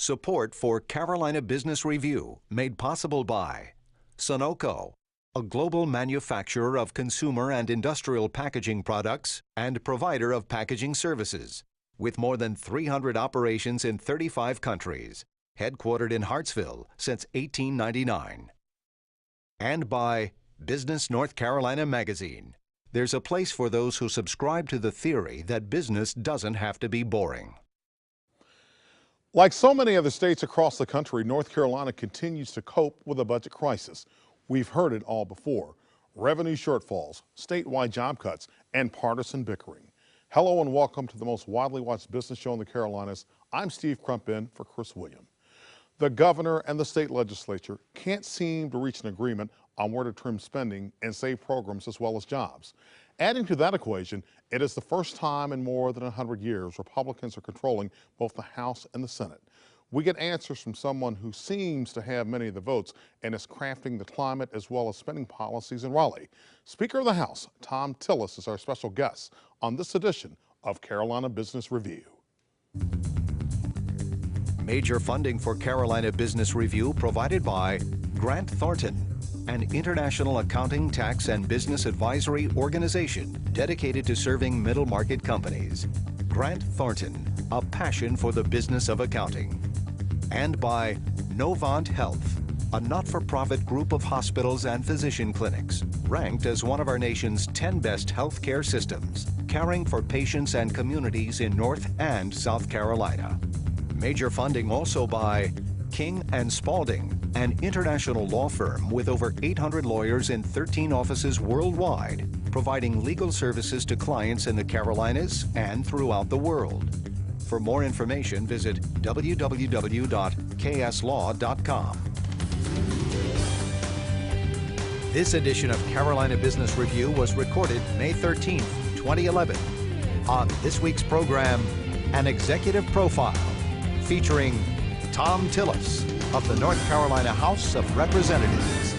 Support for Carolina Business Review made possible by Sunoco, a global manufacturer of consumer and industrial packaging products and provider of packaging services, with more than 300 operations in 35 countries, headquartered in Hartsville since 1899. And by Business North Carolina Magazine. There's a place for those who subscribe to the theory that business doesn't have to be boring. Like so many other states across the country, North Carolina continues to cope with a budget crisis. We've heard it all before: revenue shortfalls, statewide job cuts, and partisan bickering. Hello and welcome to the most widely watched business show in the Carolinas. I'm Steve Crump in for Chris William. The governor and the state legislature can't seem to reach an agreement on where to trim spending and save programs as well as jobs. Adding to that equation, it is the first time in more than 100 years Republicans are controlling both the House and the Senate. We get answers from someone who seems to have many of the votes and is crafting the climate as well as spending policies in Raleigh. Speaker of the House, Thom Tillis, is our special guest on this edition of Carolina Business Review. Major funding for Carolina Business Review provided by Grant Thornton, an international accounting, tax, and business advisory organization dedicated to serving middle market companies. Grant Thornton, a passion for the business of accounting. And by Novant HEALTH, a not-for-profit group of hospitals and physician clinics, ranked as one of our nation's 10 best healthcare systems, caring for patients and communities in North and South Carolina. Major funding also by King & Spalding, an international law firm with over 800 lawyers in 13 offices worldwide, providing legal services to clients in the Carolinas and throughout the world. For more information, visit www.kslaw.com. This edition of Carolina Business Review was recorded May 13, 2011. On this week's program, an executive profile featuring Thom Tillis of the North Carolina House of Representatives.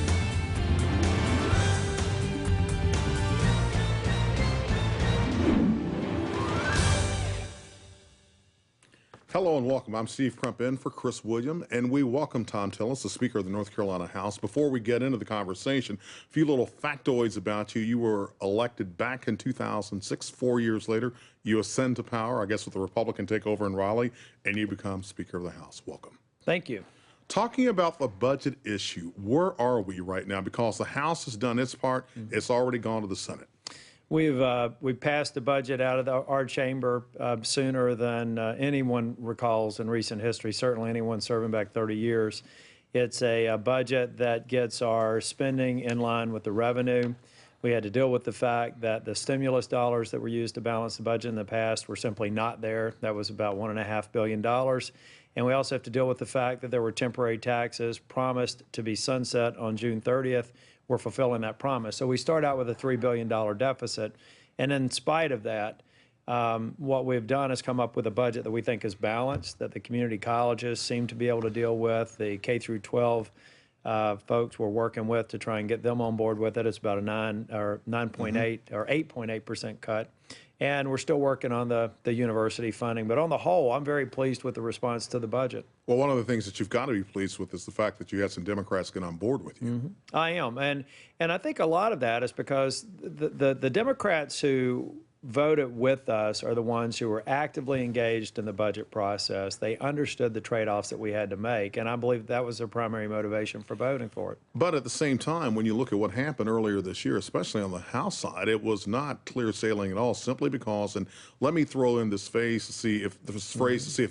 Hello and welcome. I'm Steve Crump in for Chris William, and we welcome Thom Tillis, the Speaker of the North Carolina House. Before we get into the conversation, a few little factoids about you. You were elected back in 2006. 4 years later, you ascend to power, I guess with the Republican takeover in Raleigh, and you become Speaker of the House. Welcome. Thank you. Talking about the budget issue, where are we right now? Because the House has done its part, it's already gone to the Senate. We've passed the budget out of our chamber sooner than anyone recalls in recent history, certainly anyone serving back 30 years. It's a budget that gets our spending in line with the revenue. We had to deal with the fact that the stimulus dollars that were used to balance the budget in the past were simply not there. That was about $1.5 billion. And we also have to deal with the fact that there were temporary taxes promised to be sunset on June 30th. We're fulfilling that promise. So we start out with a $3 billion deficit. And in spite of that, what we've done is come up with a budget that we think is balanced, that the community colleges seem to be able to deal with, the K through 12 folks we're working with to try and get them on board with it. It's about a 9.8 or 8.8% cut. And we're still working on the university funding. But on the whole, I'm very pleased with the response to the budget. Well, one of the things that you've got to be pleased with is the fact that you had some Democrats get on board with you. I am. And I think a lot of that is because the Democrats who voted with us are the ones who were actively engaged in the budget process. They understood the trade-offs that we had to make, and I believe that was their primary motivation for voting for it. But at the same time, when you look at what happened earlier this year, especially on the House side, it was not clear sailing at all, simply because, and let me throw in this phrase to see if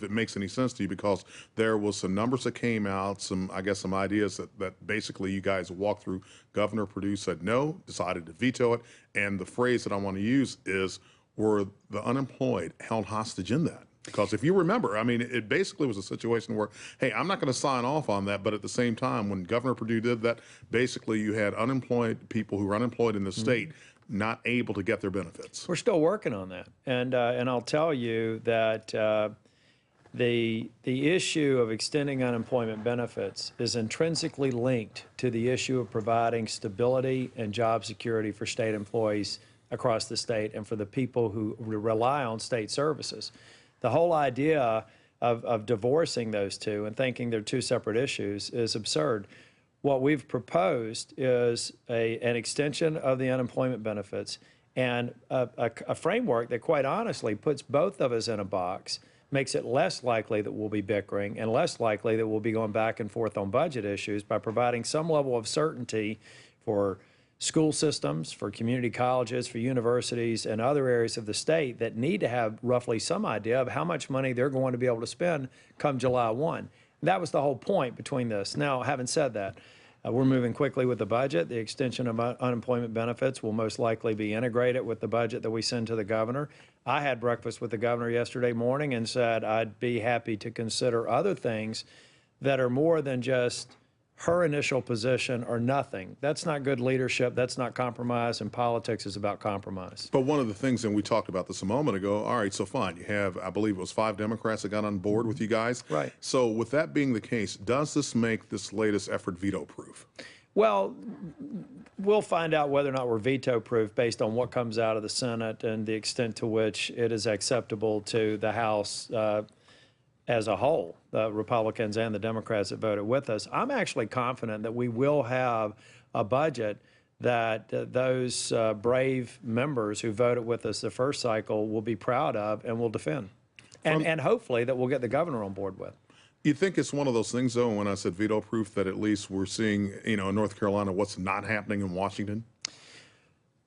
it makes any sense to you, because there was some numbers that came out, some ideas that basically you guys walked through. Governor Perdue said no, decided to veto it, and the phrase that I want to use is, were the unemployed held hostage in that? Because if you remember, I mean, it basically was a situation where, hey, I'm not going to sign off on that, but at the same time, when Governor Perdue did that, basically you had unemployed people who were unemployed in the state not able to get their benefits. We're still working on that, and I'll tell you that the issue of extending unemployment benefits is intrinsically linked to the issue of providing stability and job security for state employees across the state and for the people who rely on state services. The whole idea of divorcing those two and thinking they're two separate issues is absurd. What we've proposed is an extension of the unemployment benefits and a framework that, quite honestly, puts both of us in a box, makes it less likely that we'll be bickering and less likely that we'll be going back and forth on budget issues by providing some level of certainty for school systems, for community colleges, for universities, and other areas of the state that need to have roughly some idea of how much money they're going to be able to spend come July 1. That was the whole point between this. Now, having said that, we're moving quickly with the budget. The extension of unemployment benefits will most likely be integrated with the budget that we send to the governor. I had breakfast with the governor yesterday morning and said I'd be happy to consider other things that are more than just her initial position or nothing. That's not good leadership. That's not compromise, and politics is about compromise. But one of the things, and we talked about this a moment ago, all right, so fine, you have, I believe it was 5 Democrats that got on board with you guys. Right. So with that being the case, does this make this latest effort veto-proof? Well, we'll find out whether or not we're veto-proof based on what comes out of the Senate and the extent to which it is acceptable to the House as a whole, the Republicans and the Democrats that voted with us. I'm actually confident that we will have a budget that those brave members who voted with us the first cycle will be proud of and will defend. And hopefully that we'll get the governor on board with. You think it's one of those things, though, when I said veto-proof, that at least we're seeing, in North Carolina, what's not happening in Washington?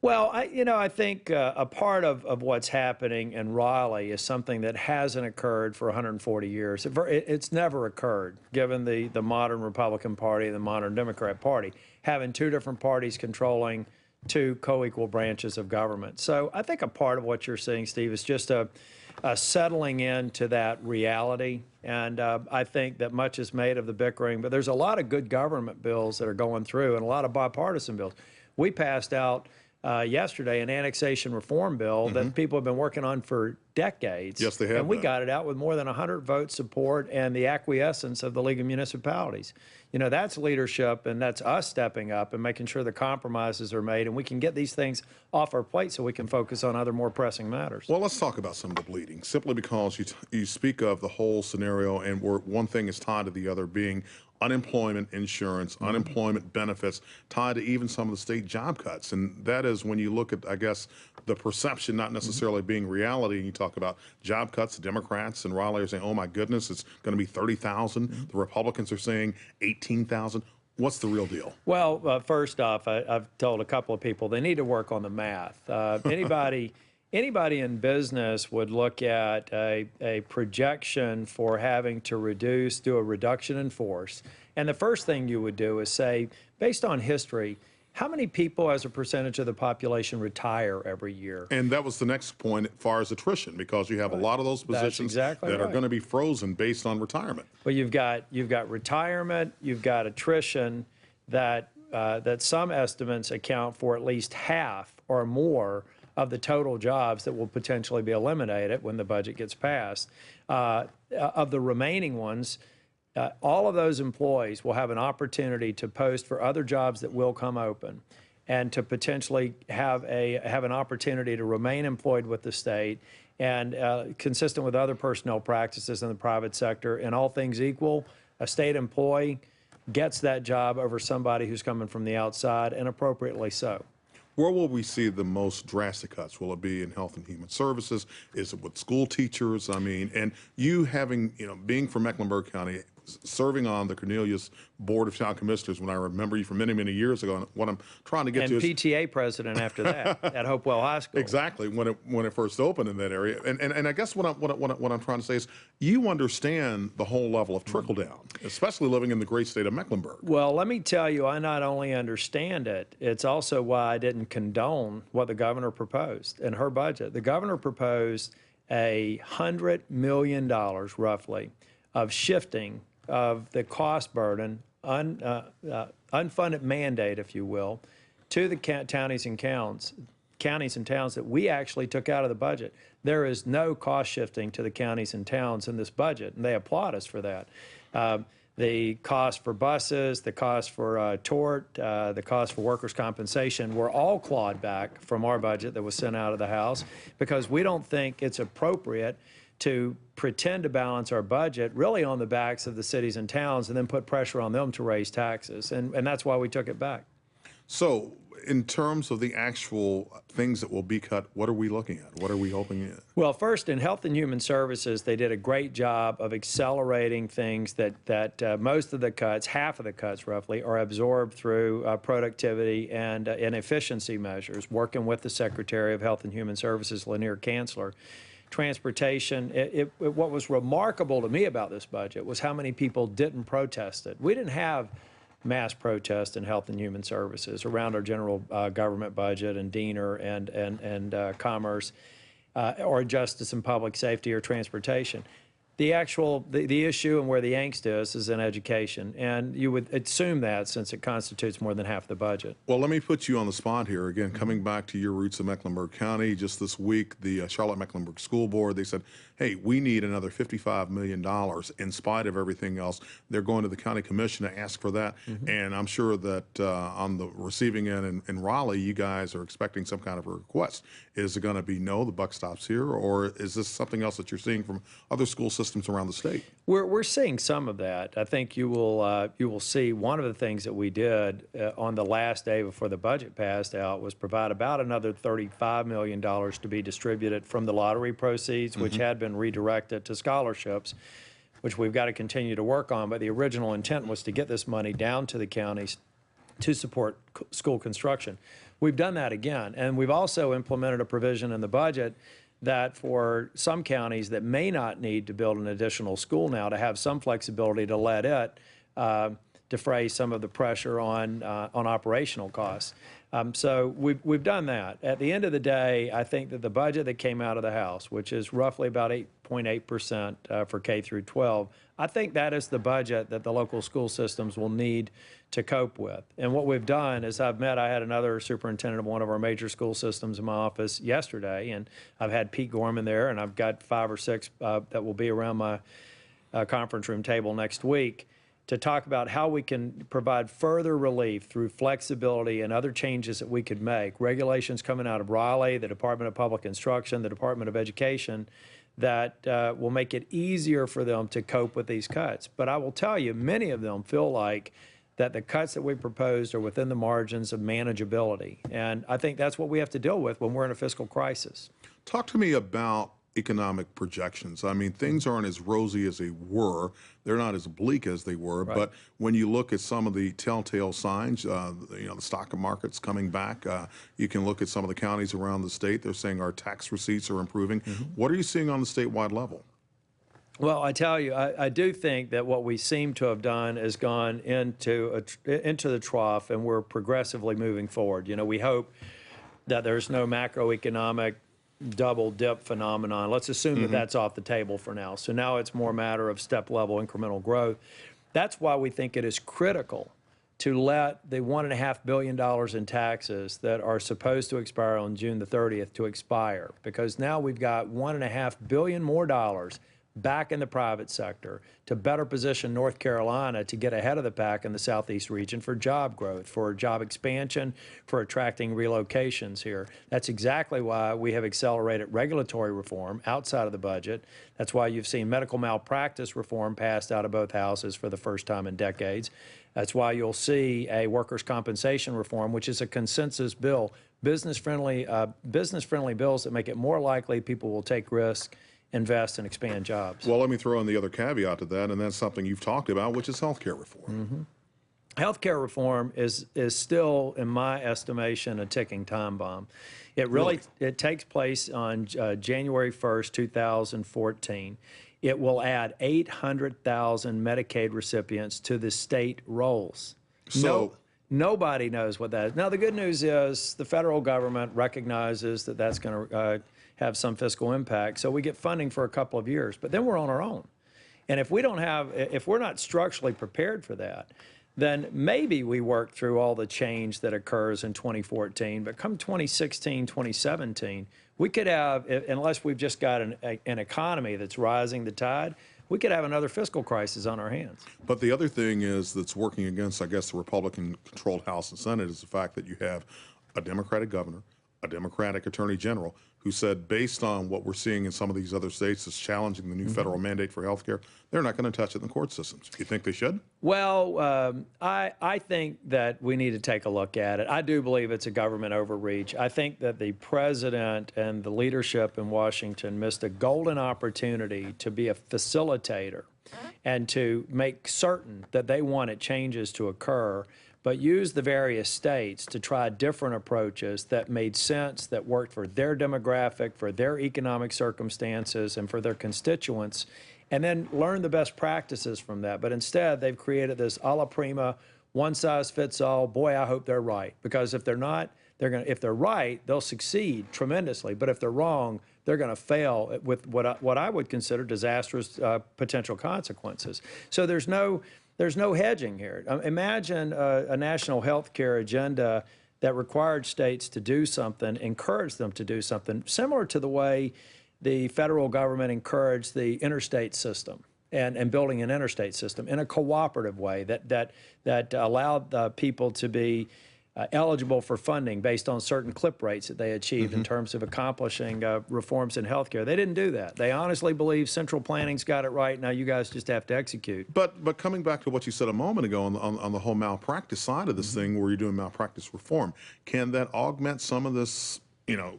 Well, I think a part of what's happening in Raleigh is something that hasn't occurred for 140 years. It's never occurred, given the modern Republican Party and the modern Democrat Party, having two different parties controlling two co-equal branches of government. So I think a part of what you're seeing, Steve, is just a settling into that reality. And I think that much is made of the bickering, but there's a lot of good government bills that are going through and a lot of bipartisan bills. We passed out yesterday an annexation reform bill that people have been working on for decades. Yes, they have. And we got it out with more than 100 vote support and the acquiescence of the League of Municipalities. That's leadership, and that's us stepping up and making sure the compromises are made, and we can get these things off our plate so we can focus on other more pressing matters. Well, let's talk about some of the bleeding, simply because you speak of the whole scenario, and where one thing is tied to the other, being unemployment insurance, unemployment benefits, tied to even some of the state job cuts. And that is when you look at, I guess, the perception not necessarily being reality, and you talk about job cuts, the Democrats in Raleigh are saying, oh my goodness, it's going to be 30,000. The Republicans are saying 18,000. What's the real deal? Well, first off, I've told a couple of people they need to work on the math. Anybody in business would look at a projection for having to do a reduction in force. And the first thing you would do is say, based on history, how many people as a percentage of the population retire every year? And that was the next point as far as attrition, because you have a lot of those positions that are going to be frozen based on retirement. Well, you've got retirement, you've got attrition that some estimates account for at least half or more of the total jobs that will potentially be eliminated when the budget gets passed. Of the remaining ones, all of those employees will have an opportunity to post for other jobs that will come open and to potentially have an opportunity to remain employed with the state and consistent with other personnel practices in the private sector. And all things equal, a state employee gets that job over somebody who's coming from the outside, and appropriately so. Where will we see the most drastic cuts? Will it be in Health and Human Services? Is it with school teachers? I mean, and you having, being from Mecklenburg County, serving on the Cornelius Board of Child Commissioners when I remember you from many, many years ago. And what I'm trying to get to is... And PTA president after that at Hopewell High School. Exactly, when it first opened in that area. And I guess what I'm trying to say is you understand the whole level of trickle down, especially living in the great state of Mecklenburg. Well, let me tell you, I not only understand it, it's also why I didn't condone what the governor proposed in her budget. The governor proposed $100 million, roughly, of shifting of the cost burden, unfunded mandate, if you will, to the counties and towns that we actually took out of the budget. There is no cost shifting to the counties and towns in this budget, and they applaud us for that. The cost for buses, the cost for tort, the cost for workers' compensation were all clawed back from our budget that was sent out of the House because we don't think it's appropriate to pretend to balance our budget really on the backs of the cities and towns and then put pressure on them to raise taxes. And that's why we took it back. So in terms of the actual things that will be cut, what are we looking at? What are we hoping in? Well, first, in Health and Human Services, they did a great job of accelerating things that most of the cuts, half of the cuts roughly, are absorbed through productivity and efficiency measures, working with the Secretary of Health and Human Services, Lanier Kanzler. Transportation, what was remarkable to me about this budget was how many people didn't protest it. We didn't have mass protest in Health and Human Services around our general government budget and DENR and Commerce or Justice and Public Safety or Transportation. The issue and where the angst is in education, and you would assume that since it constitutes more than half the budget. Well, let me put you on the spot here. Again, coming back to your roots in Mecklenburg County, just this week, the Charlotte-Mecklenburg School Board, they said, hey, we need another $55 million in spite of everything else. They're going to the county commission to ask for that, and I'm sure that on the receiving end in Raleigh, you guys are expecting some kind of a request. Is it going to be no, the buck stops here, or is this something else that you're seeing from other school systems around the state? We're seeing some of that. I think you will see one of the things that we did on the last day before the budget passed out was provide about another $35 million to be distributed from the lottery proceeds, which had been redirected to scholarships, which we've got to continue to work on. But the original intent was to get this money down to the counties to support school construction. We've done that again, and we've also implemented a provision in the budget that for some counties that may not need to build an additional school now, to have some flexibility to let it defray some of the pressure on operational costs. So we've done that. At the end of the day, I think that the budget that came out of the House, which is roughly about 8.8% for K through 12, I think that is the budget that the local school systems will need to cope with. And what we've done is I had another superintendent of one of our major school systems in my office yesterday, and I've had Pete Gorman there, and I've got 5 or 6 that will be around my conference room table next week to talk about how we can provide further relief through flexibility and other changes that we could make. Regulations coming out of Raleigh, the Department of Public Instruction, the Department of Education, that will make it easier for them to cope with these cuts. But I will tell you, many of them feel like that the cuts that we proposed are within the margins of manageability. And I think that's what we have to deal with when we're in a fiscal crisis. Talk to me about economic projections. I mean, things aren't as rosy as they were. They're not as bleak as they were. Right. But when you look at some of the telltale signs, the stock market's coming back. You can look at some of the counties around the state. They're saying our tax receipts are improving. What are you seeing on the statewide level? Well, I tell you, I do think that what we seem to have done is gone into the trough, and we're progressively moving forward. You know, we hope that there's no macroeconomic double dip phenomenon. Let's assume that that's off the table for now. So now it's more a matter of step level incremental growth. That's why we think it is critical to let the $1.5 billion in taxes that are supposed to expire on June the 30th to expire, because now we've got $1.5 billion more back in the private sector to better position North Carolina to get ahead of the pack in the Southeast region for job growth, for job expansion, for attracting relocations here. That's exactly why we have accelerated regulatory reform outside of the budget. That's why you've seen medical malpractice reform passed out of both houses for the first time in decades. That's why you'll see a workers' compensation reform, which is a consensus bill, business-friendly bills that make it more likely people will take risks, invest, and expand jobs. Well, let me throw in the other caveat to that, and that's something you've talked about, which is healthcare reform. Healthcare reform is still, in my estimation, a ticking time bomb. It takes place on January 1st, 2014. It will add 800,000 Medicaid recipients to the state rolls. Nobody knows what that is. Now, the good news is the federal government recognizes that that's going to have some fiscal impact, so we get funding for a couple of years, but then we're on our own. And if we're not structurally prepared for that, then maybe we work through all the change that occurs in 2014, but come 2016, 2017, we could have, unless we've just got an economy that's rising the tide, we could have another fiscal crisis on our hands. But the other thing is that's working against, I guess, the Republican-controlled House and Senate is the fact that you have a Democratic governor, a Democratic attorney general, who said, based on what we're seeing in some of these other states that's challenging the new federal mandate for health care, they're not going to touch it in the court systems. Do you think they should? Well, I think that we need to take a look at it. I do believe it's a government overreach. I think that the president and the leadership in Washington missed a golden opportunity to be a facilitator and to make certain that they wanted changes to occur, but use the various states to try different approaches that made sense, that worked for their demographic, for their economic circumstances, and for their constituents, and then learn the best practices from that. But instead, they've created this a la prima, one-size-fits-all. Boy, I hope they're right, because if they're not, if they're right, they'll succeed tremendously. But if they're wrong, they're going to fail with what I would consider disastrous potential consequences. So there's no hedging here. Imagine a national health care agenda that required states to do something, encouraged them to do something, similar to the way the federal government encouraged the interstate system and building an interstate system in a cooperative way that allowed people to be eligible for funding based on certain clip rates that they achieved in terms of accomplishing reforms in healthcare. They didn't do that. They honestly believe central planning's got it right. Now you guys just have to execute. But coming back to what you said a moment ago on the whole malpractice side of this thing, where you're doing malpractice reform, can that augment some of this,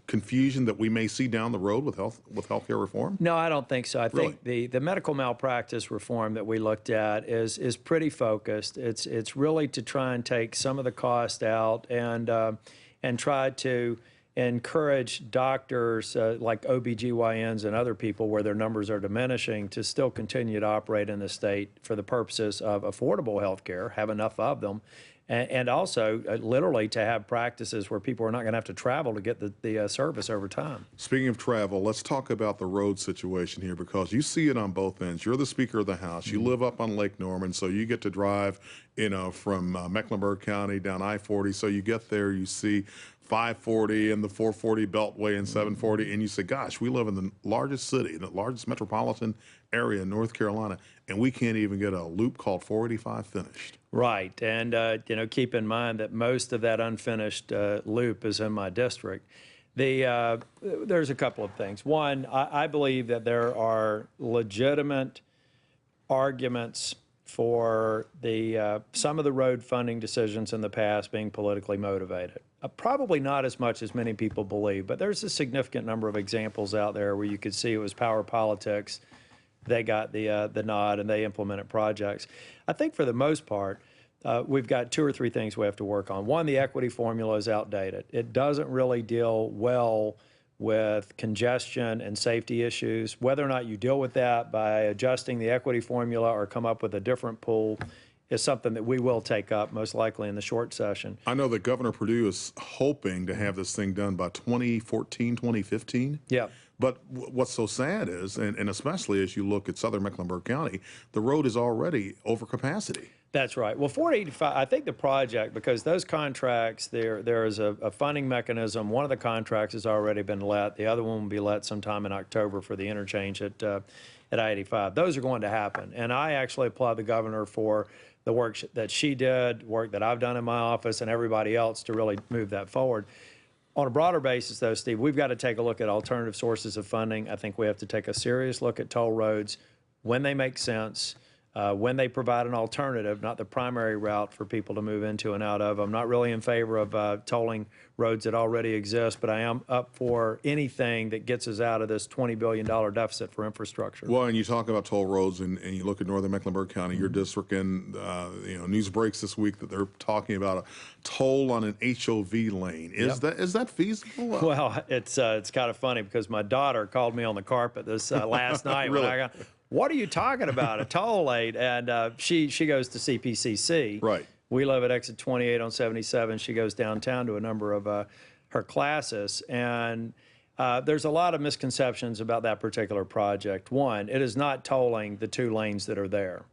confusion that we may see down the road with healthcare reform? No, I don't think so. I think the medical malpractice reform that we looked at is pretty focused. It's really to try and take some of the cost out and try to encourage doctors like OBGYNs and other people where their numbers are diminishing to still continue to operate in the state for the purposes of affordable health care, have enough of them, and also literally to have practices where people are not going to have to travel to get the service over time. Speaking of travel, let's talk about the road situation here, because you see it on both ends. You're the Speaker of the House. You live up on Lake Norman, so you get to drive, from Mecklenburg County down I-40. So you get there, you see 540 and the 440 Beltway and 740, and you say, gosh, we live in the largest city, the largest metropolitan area in North Carolina, and we can't even get a loop called 485 finished. Right, and keep in mind that most of that unfinished loop is in my district. There's a couple of things. One, I believe that there are legitimate arguments for some of the road funding decisions in the past being politically motivated. Probably not as much as many people believe, but there's a significant number of examples out there where you could see it was power politics. They got the nod and they implemented projects. I think for the most part, we've got two or three things we have to work on. One, the equity formula is outdated. It doesn't really deal well with congestion and safety issues. Whether or not you deal with that by adjusting the equity formula or come up with a different pool is something that we will take up, most likely in the short session. I know that Governor Perdue is hoping to have this thing done by 2014, 2015. Yeah. But what's so sad is, and especially as you look at southern Mecklenburg County, the road is already over capacity. That's right. Well, 485, I think the project, because those contracts, there is a funding mechanism. One of the contracts has already been let. The other one will be let sometime in October for the interchange at I-85. Those are going to happen. And I actually applaud the governor for the work that she did, work that I've done in my office, and everybody else to really move that forward. On a broader basis, though, Steve, we've got to take a look at alternative sources of funding. I think we have to take a serious look at toll roads when they make sense, when they provide an alternative, not the primary route for people to move into and out of. I'm not really in favor of tolling roads that already exist, but I am up for anything that gets us out of this $20 billion deficit for infrastructure. Well, and you talk about toll roads, and you look at northern Mecklenburg County, your district, and news breaks this week that they're talking about a toll on an HOV lane. Is that feasible? Well, it's kind of funny because my daughter called me on the carpet this last night. Really? When I got, what are you talking about, a toll lane? And she goes to CPCC. Right. We live at exit 28 on 77. She goes downtown to a number of her classes. And there's a lot of misconceptions about that particular project. One, it is not tolling the two lanes that are there.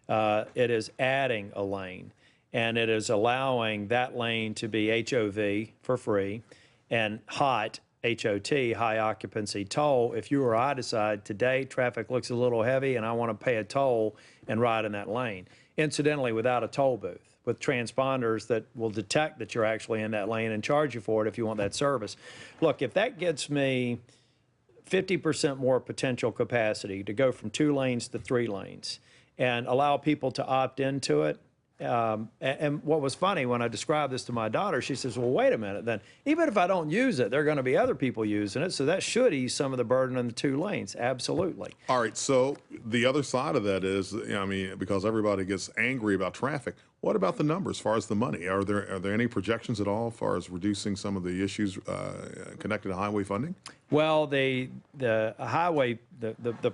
It is adding a lane. And it is allowing that lane to be HOV for free and HOT, HOT, high occupancy toll. If you or I decide today traffic looks a little heavy and I want to pay a toll and ride in that lane, incidentally without a toll booth. with transponders that will detect that you're actually in that lane and charge you for it if you want that service. Look, if that gets me 50% more potential capacity to go from 2 lanes to 3 lanes and allow people to opt into it. And what was funny when I described this to my daughter, she says, well, wait a minute, then even if I don't use it, there are going to be other people using it. So that should ease some of the burden on the 2 lanes. Absolutely. All right. So the other side of that is, I mean, because everybody gets angry about traffic, what about the numbers as far as the money? Are there any projections at all as far as reducing some of the issues connected to highway funding? Well, the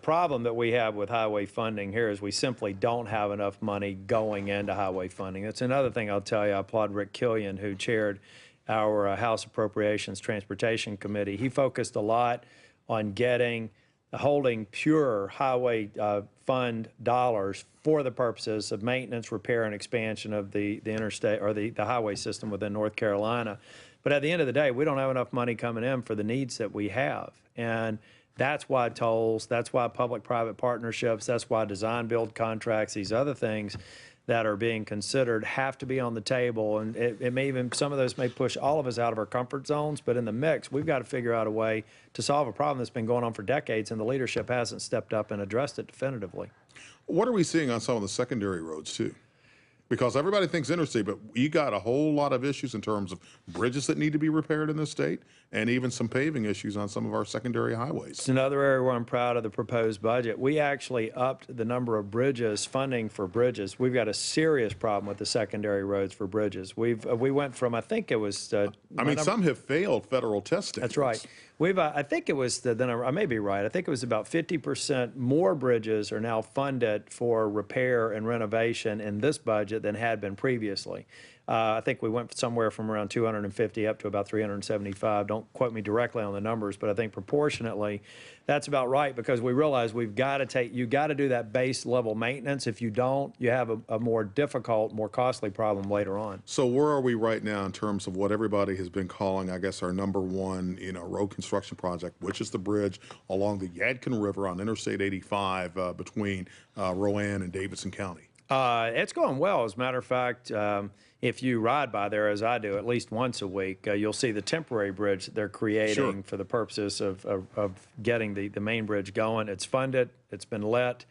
problem that we have with highway funding here is we simply don't have enough money going into highway funding. That's another thing I'll tell you. I applaud Rick Killian, who chaired our House Appropriations Transportation Committee. He focused a lot on holding pure highway fund dollars for the purposes of maintenance, repair, and expansion of the interstate or the highway system within North Carolina. But at the end of the day, we don't have enough money coming in for the needs that we have. And that's why tolls, that's why public-private partnerships, that's why design-build contracts, these other things that are being considered have to be on the table. And it may even, some of those may push all of us out of our comfort zones, but in the mix, we've got to figure out a way to solve a problem that's been going on for decades, and the leadership hasn't stepped up and addressed it definitively. What are we seeing on some of the secondary roads, too? Because everybody thinks interstate, but you got a whole lot of issues in terms of bridges that need to be repaired in this state, and even some paving issues on some of our secondary highways. It's another area where I'm proud of the proposed budget. We actually upped the number of bridges, funding for bridges. We've got a serious problem with the secondary roads for bridges. We went from, I think it was... I mean, some have failed federal testing. That's right. I think it was, I may be right, I think it was about 50% more bridges are now funded for repair and renovation in this budget than had been previously. I think we went somewhere from around 250 up to about 375. Don't quote me directly on the numbers, but I think proportionately that's about right, because we realize you got to do that base level maintenance. If you don't, you have a more difficult, more costly problem later on. So where are we right now in terms of what everybody has been calling, I guess, our #1, road construction project, which is the bridge along the Yadkin River on Interstate 85 between Rowan and Davidson County? It's going well. As a matter of fact, if you ride by there, as I do, at least once a week, you'll see the temporary bridge that they're creating for the purposes of getting the main bridge going. It's funded. It's been let.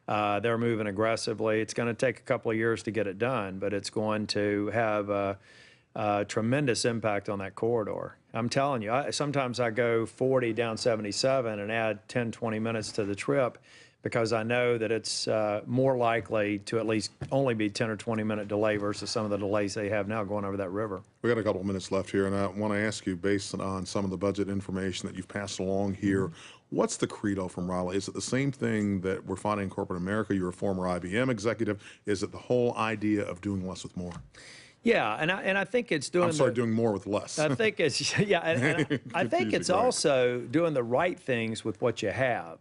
They're moving aggressively. It's going to take a couple of years to get it done, but it's going to have a tremendous impact on that corridor. I'm telling you, sometimes I go 40 down 77 and add 10, 20 minutes to the trip, because I know that it's more likely to at least only be 10 or 20 minute delay versus some of the delays they have now going over that river. We got a couple of minutes left here, and I want to ask you, based on some of the budget information that you've passed along here, what's the credo from Raleigh? Is it the same thing that we're finding in corporate America? You're a former IBM executive. Is it the whole idea of doing less with more? Yeah, and I think it's doing. Doing more with less. I think it's and I think it's also doing the right things with what you have.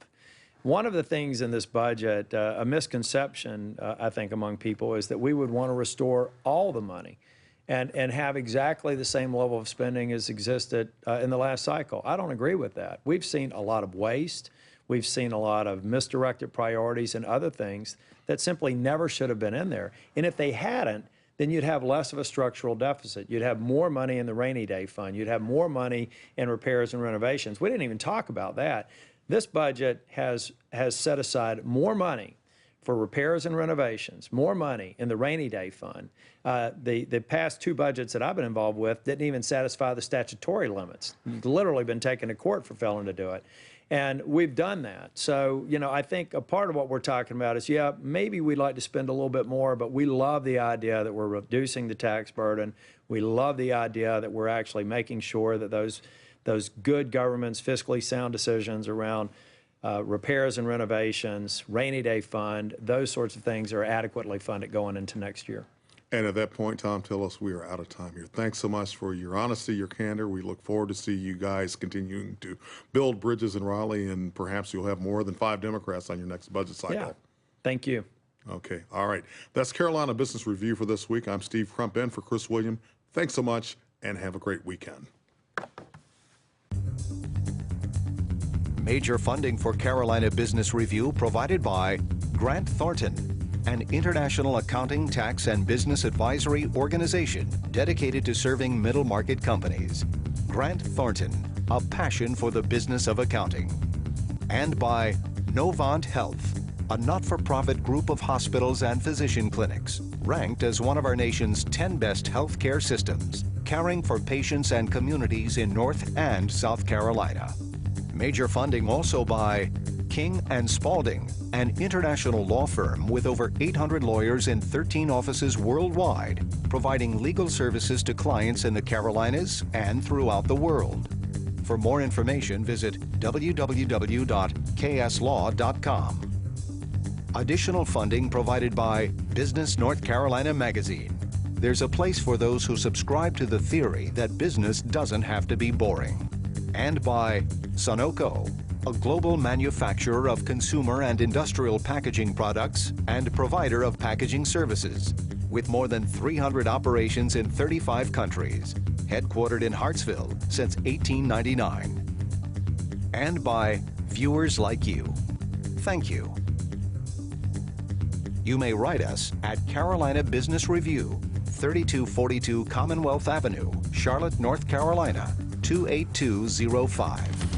One of the things in this budget, a misconception, I think, among people is that we would want to restore all the money and have exactly the same level of spending as existed in the last cycle. I don't agree with that. We've seen a lot of waste. We've seen a lot of misdirected priorities and other things that simply never should have been in there. And if they hadn't, then you'd have less of a structural deficit. You'd have more money in the rainy day fund. You'd have more money in repairs and renovations. We didn't even talk about that. This budget has set aside more money for repairs and renovations, more money in the rainy day fund. The past 2 budgets that I've been involved with didn't even satisfy the statutory limits. Literally been taken to court for failing to do it. And we've done that. So, I think a part of what we're talking about is, yeah, maybe we'd like to spend a little bit more, but we love the idea that we're reducing the tax burden. We love the idea that we're actually making sure that those good government's fiscally sound decisions around repairs and renovations, rainy day fund, those sorts of things are adequately funded going into next year. And at that point, Thom, Tillis, we are out of time here. Thanks so much for your honesty, your candor. We look forward to see you guys continuing to build bridges in Raleigh, and perhaps you'll have more than 5 Democrats on your next budget cycle. Yeah, thank you. Okay, all right. That's Carolina Business Review for this week. I'm Steve Crump in for Chris William. Thanks so much, and have a great weekend. Major funding for Carolina Business Review provided by Grant Thornton, an international accounting, tax, and business advisory organization dedicated to serving middle market companies. Grant Thornton, a passion for the business of accounting. And by Novant HEALTH, a not-for-profit group of hospitals and physician clinics, ranked as one of our nation's 10 best healthcare systems, caring for patients and communities in North and South Carolina. Major funding also by King & Spalding, an international law firm with over 800 lawyers in 13 offices worldwide, providing legal services to clients in the Carolinas and throughout the world. For more information, visit www.kslaw.com. Additional funding provided by Business North Carolina Magazine. There's a place for those who subscribe to the theory that business doesn't have to be boring. And by Sunoco, a global manufacturer of consumer and industrial packaging products and provider of packaging services, with more than 300 operations in 35 countries, headquartered in Hartsville since 1899. And by viewers like you. Thank you. You may write us at Carolina Business Review, 3242 Commonwealth Avenue, Charlotte, North Carolina, 28205.